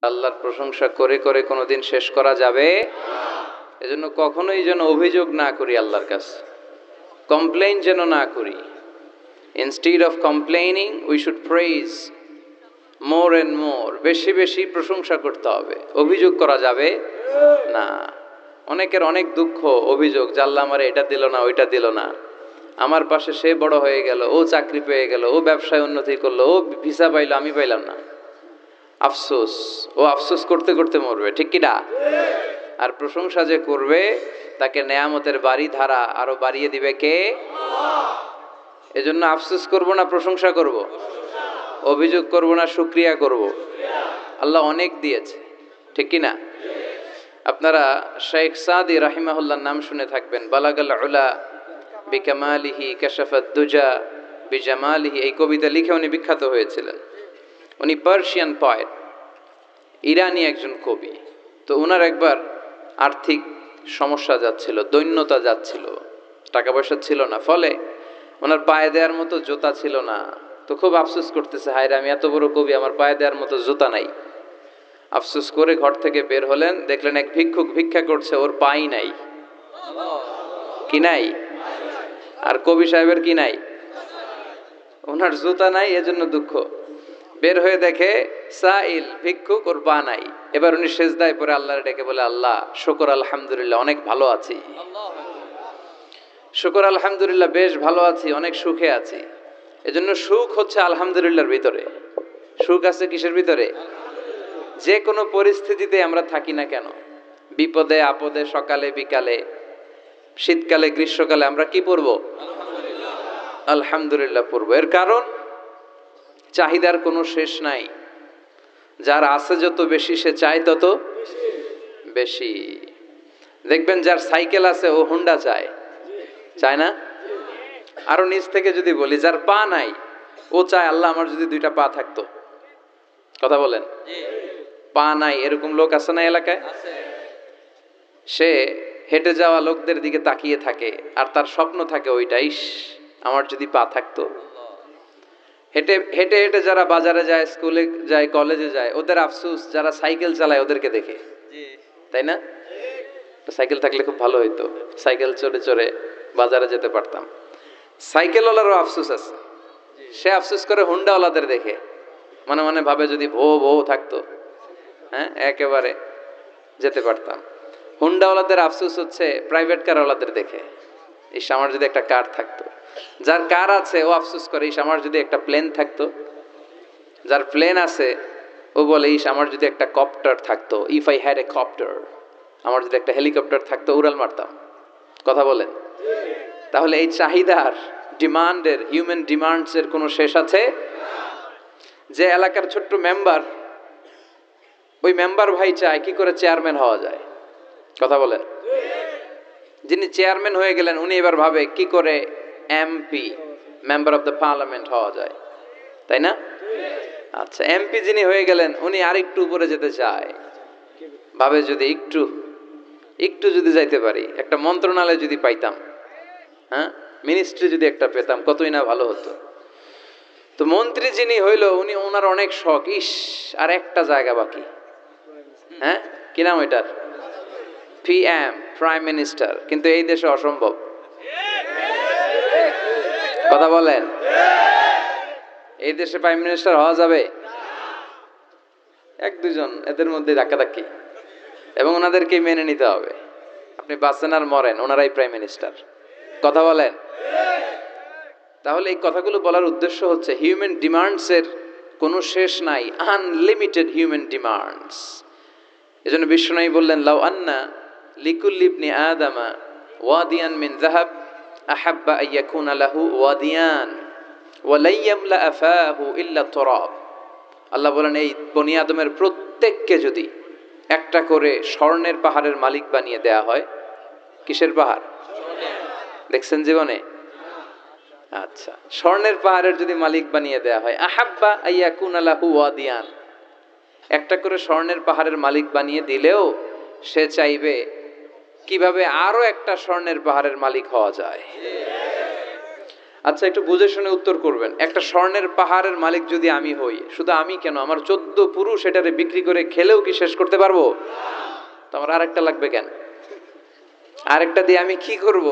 আল্লাহর প্রশংসা করে করে কোনোদিন শেষ করা যাবে? এজন্য কখনোই যেন অভিযোগ না করি আল্লাহর কাছে, কমপ্লেইন যেন না করি। Instead of complaining we should praise more and more. বেশি বেশি প্রশংসা করতে হবে, অভিযোগ করা যাবে না। অনেকের অনেক দুঃখ, অভিযোগ, জাল্লা আমার এটা দিল না, ওইটা দিল না, আমার পাশে সে বড় হয়ে গেল, ও চাকরি পেয়ে গেল, ও ব্যবসায় উন্নতি করলো, ও ভিসা পাইলো, আমি পাইলাম না। আফসোস, ও আফসোস করতে করতে মরবে, ঠিক কিনা? আর প্রশংসা যে করবে তাকে নেয়ামতের বাড়ি ধারা আরো বাড়িয়ে দিবে কে? এজন্য আফসোস করব না, প্রশংসা করব, অভিযোগ করব না, শুকরিয়া করব। আল্লাহ অনেক দিয়েছে, ঠিক কিনা? আপনারা শেখ সাদি রাহিমাহুল্লাহর নাম শুনে থাকবেন। বালাগাল উলা বিকামালিহি কাশাফাদ দুজা বিজামালিহি, এই কবিতা লিখে উনি বিখ্যাত হয়েছিলেন। উনি পার্সিয়ান পয়েট, ইরানি একজন কবি। তো ওনার একবার আর্থিক সমস্যা যাচ্ছিল, দৈন্যতা যাচ্ছিল, টাকা পয়সা ছিল না, ফলে ওনার পায়ে দেওয়ার মতো জুতা ছিল না। তো খুব আফসোস করতেছে, হায়রে আমি এত বড় কবি, আমার পায়ে দেওয়ার মতো জুতা নাই। আফসোস করে ঘর থেকে বের হলেন, দেখলেন এক ভিক্ষুক ভিক্ষা করছে, ওর পাই নাই। কি নাই? আর কবি সাহেবের কি নাই? ওনার জুতা নাই, এজন্য দুঃখ। বের হয়ে দেখে সাইল ভিক্ষুক, ওর পা নাই। এবার উনি সেজদায় পড়ে আল্লাহর ডেকে বলে, আল্লাহ শুকর আলহামদুলিল্লাহ, অনেক ভালো আছি। শুকর আলহামদুলিল্লাহ, বেশ ভালো আছি, অনেক সুখে আছি। এজন্য সুখ হচ্ছে আলহামদুলিল্লাহর ভিতরে। সুখ আছে কিসের ভিতরে? যে কোনো পরিস্থিতিতে আমরা থাকি না কেন, বিপদে আপদে, সকালে বিকালে, শীতকালে গ্রীষ্মকালে, আমরা কি পড়ব? আলহামদুলিল্লাহ পড়ব। এর কারণ চাহিদার কোনো শেষ নাই। যার আছে যত বেশি, সে চায় তত বেশি। দেখবেন যার সাইকেল আছে ও হুন্ডা চায়, চায় না? আরো নিচ থেকে যদি বলি, যার পা নাই ও চায়, আল্লাহ আমার যদি দুইটা পা থাকতো। কথা বলেন। পা নাই এরকম লোক আছে না এলাকায়? সে হেঁটে যাওয়া লোকদের দিকে তাকিয়ে থাকে, আর তার স্বপ্ন থাকে ওইটাই, আমার যদি পা থাকতো। হেঁটে হেঁটে হেঁটে যারা বাজারে যায়, স্কুলে যায়, কলেজে যায়, ওদের আফসোস যারা সাইকেল চালায় ওদেরকে দেখে, তাই না? সাইকেল থাকলে খুব ভালো হইতো, সাইকেল চড়ে চড়ে বাজারে যেতে পারতাম। সাইকেলওয়ালারও আফসোস আছে, সে আফসোস করে হুন্ডাওয়ালাদের দেখে, মনে মনে ভাবে যদি ভো ভো থাকতো, হ্যাঁ একেবারে যেতে পারতাম। হুন্ডাওয়ালাদের আফসোস হচ্ছে প্রাইভেট কারওয়ালাদের দেখে, ইস আমার যদি একটা কার থাকতো। যার কার আছে ও আফসোস করে, ইস আমার যদি একটা প্লেন থাকতো। যার প্লেন আছে ও বলে, ইস আমার যদি একটা কপ্টার থাকতো, if I had a copter, আমার যদি একটা হেলিকপ্টার থাকতো, উড়াল মারতাম। কথা বলেন। তাহলে এই চাহিদার, ডিমান্ডের, হিউম্যান ডিমান্ডসের কোনো শেষ আছে? যে এলাকার ছোট্ট মেম্বার, ওই মেম্বার ভাই চায় কি করে চেয়ারম্যান হওয়া যায়। কথা বলেন। যিনি চেয়ারম্যান হয়ে গেলেন, উনি এবার ভাবে কি করে MP, member of the parliament হওয়া যায়, তাই না? আচ্ছা, এমপি যিনি হয়ে গেলেন, উনি আর একটু উপরে যেতে চায়, ভাবে যদি একটু একটু যদি যাইতে পারি, একটা মন্ত্রণালয় যদি পাইতাম, হ্যাঁ মিনিস্ট্রি যদি একটা পেতাম, কতই না ভালো হতো। তো মন্ত্রী যিনি হইল, উনি ওনার অনেক শখ, ইস আর একটা জায়গা বাকি। হ্যাঁ কি নাম ওইটার? PM, prime minister. কিন্তু এই দেশে অসম্ভব। কথা বলেন। এই দেশে প্রাইম মিনিস্টার হওয়া যাবে? এক দুজন এদের মধ্যে ধাক্কাধাক্কি, এবং ওনাদেরকে মেনে নিতে হবে। আপনি বাঁচেন আর মরেন, ওনারাই প্রাইম মিনিস্টার। কথা বলেন। তাহলে এই কথাগুলো বলার উদ্দেশ্য হচ্ছে, হিউম্যান ডিমান্ডসের কোনো শেষ নাই, আনলিমিটেড হিউম্যান ডিমান্ডস। এজন্য বিশ্বনবী বললেন, লাউ আন্না লিকুল্লি ইবনি আদামা ওয়াদিয়ান মিন যাহাব আহাব্বা আইয়াকুনা লাহু ওয়াদিয়ান ওয়া লা ইয়ামলা আফাহু ইল্লা তুরাব। আল্লাহ বলেন, এই বনি আদমের প্রত্যেককে যদি একটা করে স্বর্ণের পাহাড়ের মালিক বানিয়ে দেয়া হয়। কিসের পাহাড় দেখছেন জীবনে? আচ্ছা, স্বর্ণের পাহাড়ের যদি মালিক বানিয়ে দেয়া হয়, আহাব্বা আইয়াকুনা লাহু ওয়াদিয়ান, একটা করে স্বর্ণের পাহাড়ের মালিক বানিয়ে দিলেও সে চাইবে কিভাবে আরো একটা স্বর্ণের পাহাড়ের মালিক হওয়া যায়। আচ্ছা, একটু বুঝে শুনে উত্তর করবেন। একটা স্বর্ণের পাহাড়ের মালিক যদি আমি হই, শুধু আমি কেন, আমার 14 পুরুষ এটারে বিক্রি করে খেলেও কি শেষ করতে পারবো? তো আমার আরেকটা লাগবে কেন? আরেকটা দিয়ে আমি কি করব?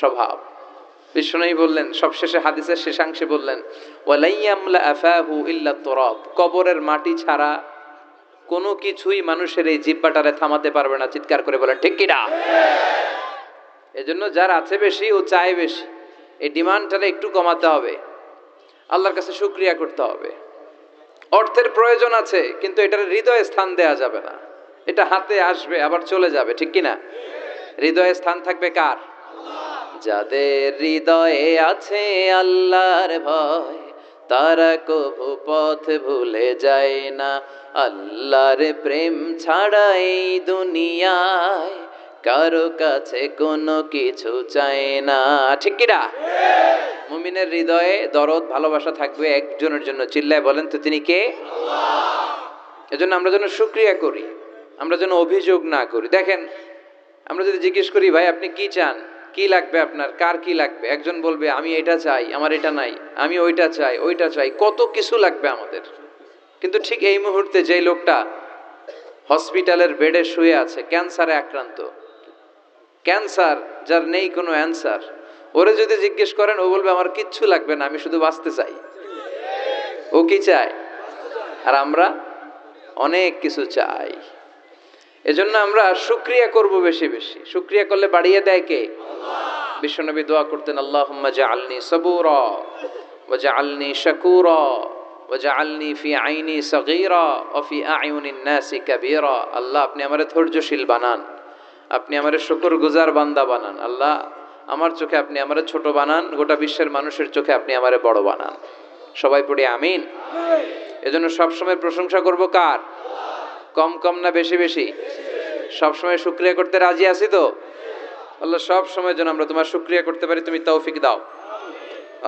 স্বভাব। বিষ্ণুই বললেন, সবশেষে হাদিসের শেষাংশে বললেন, ওয়ালাইয়ামলা আফাহু ইল্লা তুরাব, কবরের মাটি ছাড়া কোনো কিছুই মানুষের এই জিহ্বাটারে থামাতে পারবে না। চিৎকার করে বলেন ঠিক কি না? এজন্য যার আছে বেশি ও চায় বেশি, এই ডিমান্ডটারে একটু কমাতে হবে, আল্লাহর কাছে শুকরিয়া করতে হবে। অর্থের প্রয়োজন আছে, কিন্তু এটার হৃদয়ে স্থান দেয়া যাবে না। এটা হাতে আসবে আবার চলে যাবে, ঠিক কি না? হৃদয়ে স্থান থাকবে কার? যাদের হৃদয়ে আছে আল্লাহর ভয়, তারা কভু পথ ভুলে যায় না। আল্লাহর প্রেম ছাড়া এই দুনিয়ায় কারো কাছে কোনো কিছু চায় না, ঠিক কি না? মুমিনের হৃদয়ে দরদ ভালোবাসা থাকবে একজনের জন্য। চিল্লায় বলেন তো তিনি কে? এজন্য আমরা যেন শুকরিয়া করি, আমরা যেন অভিযোগ না করি। দেখেন, আমরা যদি জিজ্ঞেস করি, ভাই আপনি কি চান, কি লাগবে আপনার, কার কি লাগবে, একজন বলবে আমি এটা চাই, আমার এটা নাই, আমি ওইটা চাই, ওইটা চাই, কত কিছু লাগবে আমাদের। কিন্তু ঠিক এই মুহূর্তে যেই লোকটা হসপিটালের বেডে শুয়ে আছে, ক্যান্সারে আক্রান্ত, ক্যান্সার যার নেই কোনো অ্যান্সার, ওরে যদি জিজ্ঞেস করেন, ও বলবে আমার কিচ্ছু লাগবে না, আমি শুধু বাঁচতে চাই। ও কি চায়? আর আমরা অনেক কিছু চাই। এজন্য আমরা শুকরিয়া করব বেশি বেশি। শুকরিয়া করলে বাড়িয়ে দেয় কে? বিশ্বনবী দোয়া করতেন, আল্লাহুম্মা জাআলনি সাবুরা ওয়া জাআলনি শাকুরা ওয়া জাআলনি ফি আইনি সাগীরা ওয়া ফি আয়ুনিন নাসি কাবীরা। আল্লাহ আপনি আমারে ধৈর্যশীল বানান, আপনি আমারে শুকরগুজার বান্দা বানান। আল্লাহ আমার চোখে আপনি আমারে ছোট বানান, গোটা বিশ্বের মানুষের চোখে আপনি আমারে বড় বানান। সবাই পড়ি আমিন। এজন্য সবসময় প্রশংসা করব কার? কম কম না বেশি বেশি? সবসময় শুকরিয়া করতে রাজি আছি তো? আল্লাহ সব সময় যেন আমরা তোমার শুকরিয়া করতে পারি, তুমি তৌফিক দাও।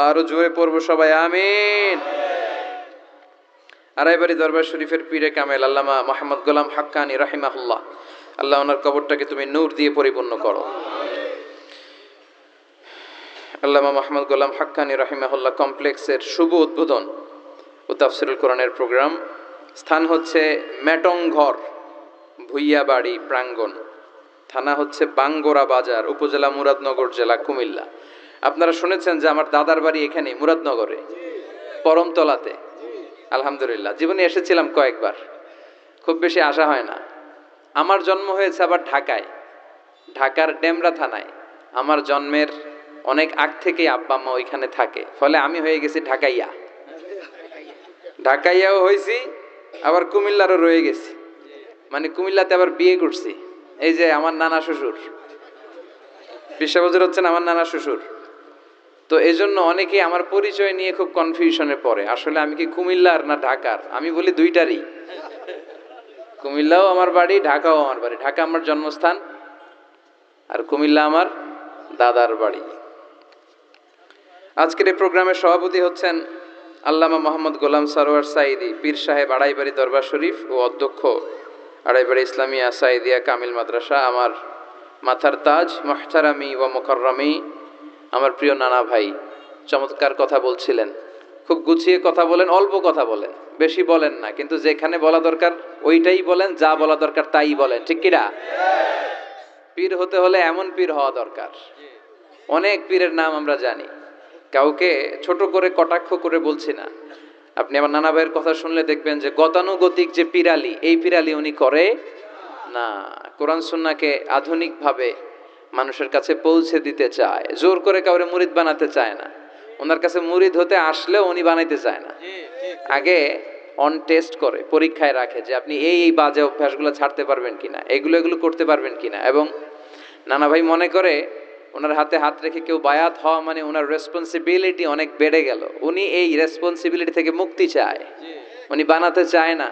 আরো জোরে পড়বো সবাই আমিন। আড়াইবাড়ি দরবার শরীফের পীরে কামেল আল্লামা মোহাম্মদ গোলাম হাক্কানি রাহিমাহুল্লাহ, আল্লাহ ওনার কবরটাকে তুমি নূর দিয়ে পরিপূর্ণ করো। আল্লামা মোহাম্মদ গোলাম হাক্কানি রাহিমাহুল্লাহ কমপ্লেক্সের শুভ উদ্বোধন ও তাফসিরুল কোরআনের প্রোগ্রাম। স্থান হচ্ছে মেটংঘর ভুইয়াবাড়ি প্রাঙ্গণ, থানা হচ্ছে বাঙ্গোরা বাজার, উপজেলা মুরাদনগর, জেলা কুমিল্লা। আপনারা শুনেছেন যে আমার দাদার বাড়ি এখানে মুরাদনগরে পরমতলাতে। আলহামদুলিল্লাহ, জীবনে এসেছিলাম কয়েকবার, খুব বেশি আসা হয় না। আমার জন্ম হয়েছে আবার ঢাকায়, ঢাকার ডেমরা থানায়। আমার জন্মের অনেক আগ থেকেই আব্বা আম্মা ওইখানে থাকে, ফলে আমি হয়ে গেছি ঢাকাইয়া। ঢাকাইয়াও হয়েছি, আবার কুমিল্লারও রয়ে গেছি, মানে কুমিল্লাতে আবার বিয়ে করছি। এই যে আমার নানা শ্বশুর, বিশ্বাবজুর হচ্ছেন আমার নানা শ্বশুর। তো এই জন্য অনেকেই আমার পরিচয় নিয়ে খুব কনফিউশনে পড়ে, আসলে আমি কি কুমিল্লার না ঢাকার। আমি বলি দুইটারই, কুমিল্লাও আমার বাড়ি, ঢাকাও আমার বাড়ি। ঢাকা আমার জন্মস্থান, আর কুমিল্লা আমার দাদার বাড়ি। আজকের এই প্রোগ্রামের সভাপতি হচ্ছেন আল্লামা মোহাম্মদ গোলাম সারোয়ার সাইদি, পীর সাহেব আড়াইবাড়ি দরবার শরীফ ও অধ্যক্ষ আড়াইবাড়ি ইসলামিয়া সাইদিয়া কামিল মাদ্রাসা। আমার মাথার তাজ, মুহতারামি ওয়া মুকাররামি, আমার প্রিয় নানা ভাই চমৎকার কথা বলছিলেন, খুব গুছিয়ে কথা বলেন, অল্প কথা বলেন, বেশি বলেন না, কিন্তু যেখানে বলা দরকার ওইটাই বলেন, যা বলা দরকার তাই বলেন, ঠিক কিনা? পীর হতে হলে এমন পীর হওয়া দরকার। অনেক পীরের নাম আমরা জানি, কাউকে ছোট করে কটাক্ষ করে বলছি না। আপনি আমার নানা ভাইয়ের কথা শুনলে দেখবেন যে গতানুগতিক যে পিরালি, এই পিরালি উনি করে না। কোরআন সুন্নাহকে আধুনিকভাবে মানুষের কাছে পৌঁছে দিতে চায়, জোর করে কাউরে মুরিদ বানাতে চায় না। ওনার কাছে মুরিদ হতে আসলেও উনি বানাইতে চায় না, আগে অন টেস্ট করে, পরীক্ষায় রাখে যে আপনি এই বাজে অভ্যাসগুলো ছাড়তে পারবেন কিনা, এগুলো করতে পারবেন কিনা। এবং নানা ভাই মনে করে ওনার হাতে হাত রেখে কেউ বায়াত হওয়া মানে ওনার রেসপন্সিবিলিটি অনেক বেড়ে গেল। উনি এই রেসপন্সিবিলিটি থেকে মুক্তি চায়, উনি বানাতে চায় না।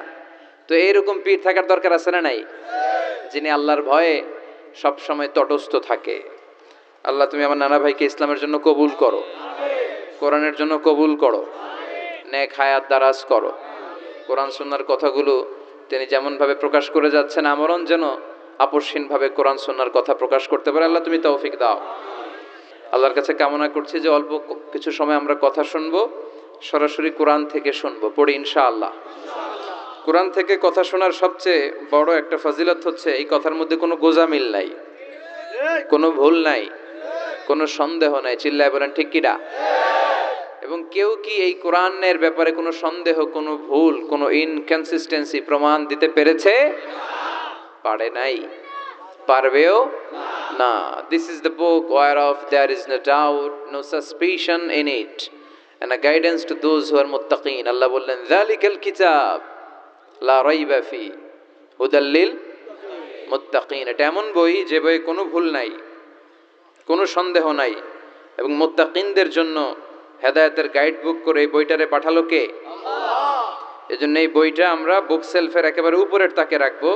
তো এইরকম পীর থাকার দরকার আছে না নাই? যিনি আল্লাহর ভয়ে সব সময় তটস্থ থাকে। আল্লাহ তুমি আমার নানা ভাইকে ইসলামের জন্য কবুল করো, কোরআনের জন্য কবুল করো, নেক হায়াত দারাজ করো। কোরআন সুন্নাহর কথাগুলো তিনি যেমনভাবে প্রকাশ করে যাচ্ছেন, আমরণ যেন আপসহীনভাবে কোরআন সুন্নাহর কথা প্রকাশ করতে পারে। আল্লাহ তুমি তৌফিক দাও। আল্লাহর কাছে কামনা করছি যে অল্প কিছু সময় আমরা কথা শুনবো, সরাসরি কোরআন থেকে শুনবো, পড়ি ইনশাআল্লাহ। কোরআন থেকে কথা শোনার সবচেয়ে বড় একটা ফজিলত হচ্ছে এই কথার মধ্যে কোনো গোজামিল নাই, কোনো ভুল নাই, কোনো সন্দেহ নাই। চিল্লায় বলেন ঠিক কিনা? এবং কেউ কি এই কোরআনের ব্যাপারে কোনো সন্দেহ, কোনো ভুল, কোনো ইনকনসিস্টেন্সি প্রমাণ দিতে পেরেছে? পারে নাই, পারবেও না। This is the book whereof there is no doubt, no suspicion in it, and a guidance to those who are muttaqin. আল্লাহ বললেন যালিকাল কিতাব লা রাইবা ফি হুদাল লিল মুত্তাকিন। এটা এমন বই যে বইয়ে কোনো ভুল নাই, কোনো সন্দেহ নাই, এবং মুত্তাকিনদের জন্য হেদায়েতের গাইড বুক করে এই বইটারে পাঠালো কে? আল্লাহ। এজন্য এই বইটা আমরা বুক সেলফের একেবারে উপরের তাকে রাখবো,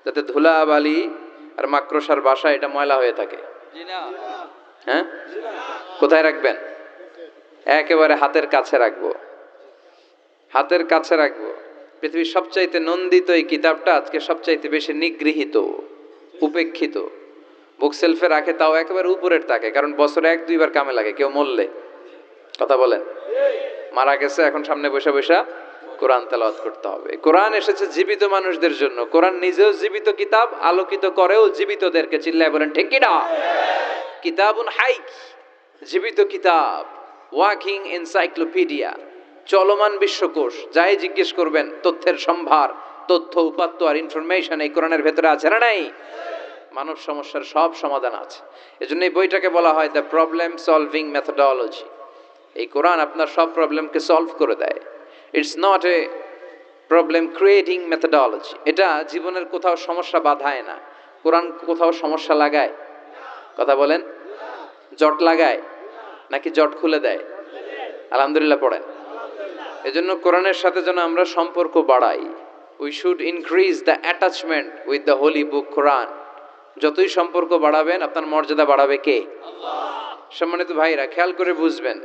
যাতে ধুলা বালি আর মাকড়সার বাসা এটা ময়লা হয়ে থাকে। হ্যাঁ, কোথায় রাখবেন? একেবারে হাতের কাছে রাখবো, হাতের কাছে রাখবো। পৃথিবীর সবচাইতে নন্দিত এই কিতাবটা আজকে সবচাইতে বেশি নিগৃহীত, উপেক্ষিত। বুক সেলফে রাখে, তাও একেবারে উপরের তাকে, কারণ বছরে 1-2 বার কামে লাগে। কেউ মরলে, কথা বলেন, মারা গেছে, এখন সামনে বসে বসে কোরআন তেলাওয়াত করতে হবে। কোরআন এসেছে জীবিত মানুষদের জন্য। কোরআন নিজেও জীবিত কিতাব, আলোকিত করেও জীবিতদেরকে। চিল্লায় বলেন ঠিক কিনা? কিতাবুন হাই, জীবিত কিতাব, ওয়াকিং এনসাইক্লোপিডিয়া, চলমান বিশ্বকোষ। যাই জিজ্ঞেস করবেন তথ্যের সম্ভার, তথ্য উপাত্ত আর ইনফরমেশন এই কোরআনের ভেতরে আছে না নাই? মানব সমস্যার সব সমাধান আছে। এজন্য এই বইটাকে বলা হয় দ্য প্রবলেম সলভিং মেথোডোলজি। এই কোরআন আপনার সব প্রবলেমকে সলভ করে দেয়। It's not a problem creating methodology. এটা জীবনের কোথাও সমস্যা বাধায় না। কোরআন কোথাও সমস্যা লাগায়? কথা বলেন, জট লাগায় নাকি জট খুলে দেয়? আলহামদুলিল্লাহ পড়েন। এজন্য কোরআনের সাথে যেন আমরা সম্পর্ক বাড়াই। We should increase the attachment with the holy book Quran. যতই সম্পর্ক বাড়াবেন আপনার মর্যাদা বাড়াবে কে? আল্লাহ। সম্মানিত ভাইরা, খেয়াল করে বুঝবেন,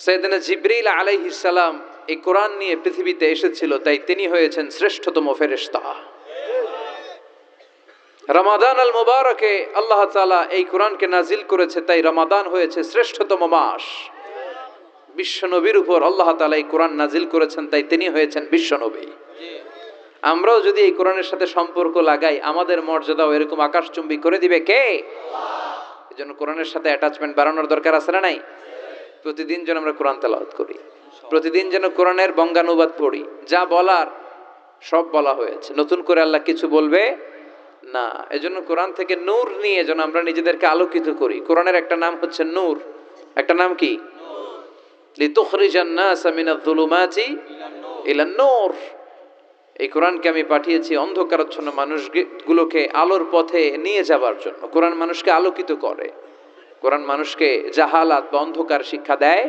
সাইয়েদনা জিবরিল আলাইহিস সালাম এই কোরআন নিয়ে পৃথিবীতে এসেছিল, তাই তিনি হয়েছেন শ্রেষ্ঠতম ফেরেশতা। রমাদান আল মুবারকে আল্লাহ তাআলা এই কোরআনকে নাজিল করেছে, তাই রমাদান হয়েছে শ্রেষ্ঠতম মাস। বিশ্বনবীর উপর আল্লাহ তাআলা এই কোরআন নাজিল করেছেন, তাই তিনি হয়েছেন বিশ্বনবী। আমরাও যদি এই কোরআনের সাথে সম্পর্ক লাগাই, আমাদের মর্যাদাও এরকম আকাশচুম্বী করে দিবে কে? আল্লাহ। এজন্য কোরআনের সাথে অ্যাটাচমেন্ট বাড়ানোর দরকার আছে না নাই? প্রতিদিন যেন আমরা কোরআন তেলাওয়াত করি, প্রতিদিন যেন কোরআনের বঙ্গানুবাদ পড়ি। যা বলার সব বলা হয়েছে, নতুন করে আল্লাহ কিছু বলবে না। এজন্য কোরআন থেকে নূর নিয়ে যেন আমরা নিজেদেরকে আলোকিত করি। কোরআনের একটা নাম হচ্ছে নূর, একটা নাম কি? লিতুখরিজান নাস মিনাজ যুলুমাতি ইলান নূর। এই কোরআনকে আমি পাঠিয়েছি অন্ধকারাচ্ছন্ন মানুষগুলোকে আলোর পথে নিয়ে যাবার জন্য। কোরআন মানুষকে আলোকিত করে, কোরআন মানুষকে জাহালাত বা অন্ধকার শিক্ষা দেয়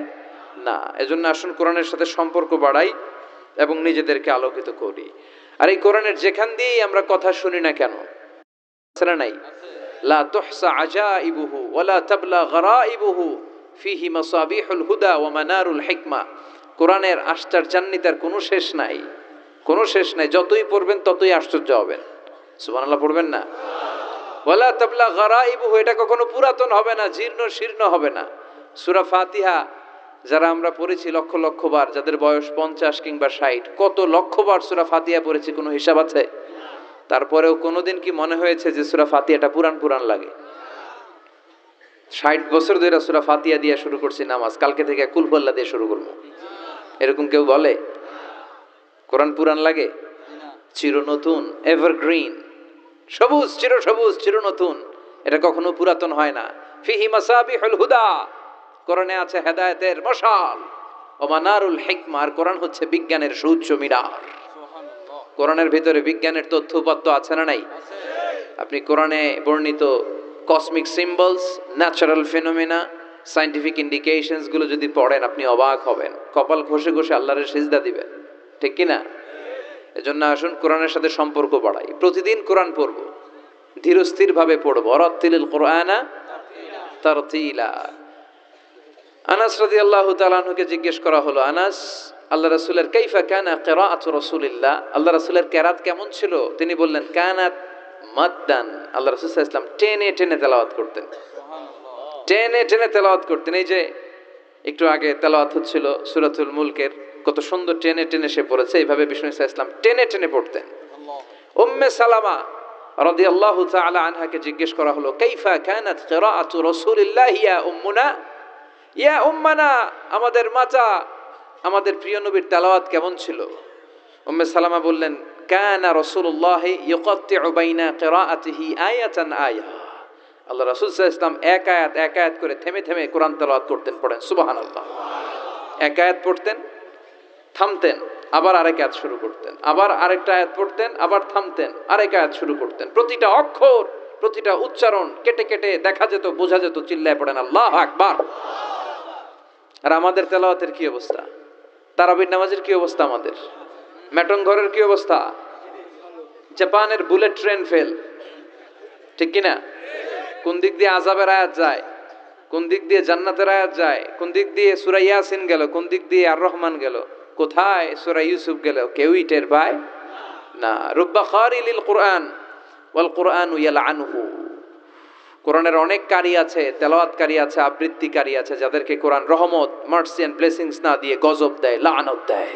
না। এজন্য আসুন কোরআনের সাথে সম্পর্ক বাড়াই এবং নিজেদেরকে আলোকিত করি। আর এই কোরআনের যেখান দিয়েই আমরা কথা শুনি না কেন, আছে নাই? লা তুহসা আজাইবুহু ওয়ালা তাবলা গরাইবুহু ফিহি মাসাবিহুল হুদা ওয়া মানারুল হিকমা। কোরআনের আশ্চর্যান্বিতার কোনো শেষ নাই, কোনো শেষ নাই। যতই পড়বেন ততই আশ্চর্য হবেন। সুবহানাল্লাহ পড়বেন না? ওয়ালা তাবলা গরাইবুহু, এটা কখনো পুরাতন হবে না, জীর্ণ শীর্ণ হবে না। সূরা ফাতিহা যারা আমরা পড়েছি লক্ষ লক্ষ বার, যাদের বয়স 50 কিংবা 60, কত লক্ষ বার সূরা ফাতিহা পড়েছি, কোনো হিসাব আছে? তারপরেও কোনোদিন কি মনে হয়েছে যে সূরা ফাতিহাটা পুরান পুরান লাগে? 60 বছর ধরে সূরা ফাতিহা দিয়ে শুরু করছি নামাজ, কালকে থেকে কুল হুয়াল্লাহ দিয়ে শুরু করব, এরকম কেউ বলে? কোরআন পুরান লাগে? চির নতুন, এভারগ্রিন, সবুজ, চির সবুজ, চির নতুন। এটা কখনো পুরাতন হয় না। ফিহি মাসাবিহুল হুদা, কোরআনে আছে হেদায়েতের মশাল। ও মানারুল হিকমা, আর কোরআন হচ্ছে বিজ্ঞানের সুউচ্চ মিনার। কোরআনের ভিতরে বিজ্ঞানের তথ্য উপাত্ত আছে না নাই? আপনি কোরআনে বর্ণিত cosmic symbols, natural phenomena, scientific indications গুলো যদি পড়েন আপনি অবাক হবেন, কপাল ঘষে ঘষে আল্লাহর সিজদা দিবেন, ঠিক কি না? এজন্য আসুন কোরআনের সাথে সম্পর্ক বাড়াই। প্রতিদিন কোরআন পড়ব, ধীরস্থির ভাবে পড়ব। ওয়ারাত্তিলিল কোরআনা তারতিলা। আনাস রাদিয়াল্লাহু তাআলা আনহুকে জিজ্ঞেস করা হলো, আনাস, আল্লাহ রাসূলের কাইফা কানা কিরাআতু রাসূলিল্লাহ, আল্লাহ রাসূলের কিরাত কেমন ছিল? তিনি বললেন কানাত মাদ্দান, আল্লাহ রাসূল সাল্লাল্লাহু আলাইহি ওয়াসাল্লাম টেনে টেনে তেলাওয়াত করতেন। টেনে টেনে তেলাওয়াত করতেন। এই যে একটু আগে তেলাওয়াত হচ্ছিল সূরাতুল মুলকের, কত সুন্দর টেনে টেনে সে পড়েছে। এইভাবে বিষ্ণু ইসলাম টেনে টেনে পড়তেন। উম্মে সালামা রাদিয়াল্লাহু তাআলা আনহাকে জিজ্ঞেস করা হলো, কাইফা কানাত কিরাআতু রাসূলিল্লাহ ইয়া উম্মুনা, ইয়া উম্মানা, আমাদের মাতা, আমাদের প্রিয় নবীর তেলাওয়াত কেমন ছিল? উম্মে সালামা বললেন, কানা রাসূলুল্লাহ ইউকাত্তিউ বাইনা কিরাআতিহি আয়াতান আয়া, আল্লাহ রাসূল সাল্লাল্লাহু আলাইহি ওয়াসাল্লাম এক আয়াত করে থেমে থেমে কোরআন তেলাওয়াত করতেন। পড়েন সুবহানাল্লাহ। এক আয়াত পড়তেন, থামতেন, আবার আরেক আয়াত শুরু করতেন, আবার আরেকটা আয়াত পড়তেন, আবার থামতেন, আরেক আয়াত শুরু করতেন। প্রতিটা অক্ষর, প্রতিটা উচ্চারণ কেটে কেটে দেখা যেত, বোঝা যেত। চিল্লায় পড়েন আল্লাহু আকবার। আর আমাদের তেলাওয়াতের কি অবস্থা? তারাবির নামাজের কি অবস্থা? আমাদের মেটন ঘরের কি অবস্থা? জাপানের বুলেট ট্রেন ফেল, ঠিক কিনা? কোন দিক দিয়ে আযাবের আয়াত যায়, কোন দিক দিয়ে জান্নাতের আয়াত যায়, কোন দিক দিয়ে সূরা ইয়াসিন গেল, কোন দিক দিয়ে আর রহমান গেল, কোথায় সূরা ইউসুফ গেল, কেউই টের পায় না। রুব্বা খারিলিল কুরআন ওয়াল কুরআনু ইয়ালআনুহু, কোরআনের অনেক কারি আছে, তেলাওয়াতকারী আছে, আবৃত্তিকারী আছে, যাদেরকে কোরআন রহমত, মার্সি এন্ড ব্লেসিংস না দিয়ে গজব দেয়, লাআনত দেয়।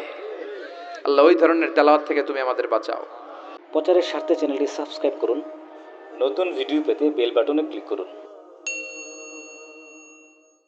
আল্লাহ ওই ধরনের তেলাওয়াত থেকে তুমি আমাদের বাঁচাও। প্রচারের স্বার্থে চ্যানেলটি সাবস্ক্রাইব করুন। নতুন ভিডিও পেতে বেল বাটনে ক্লিক করুন।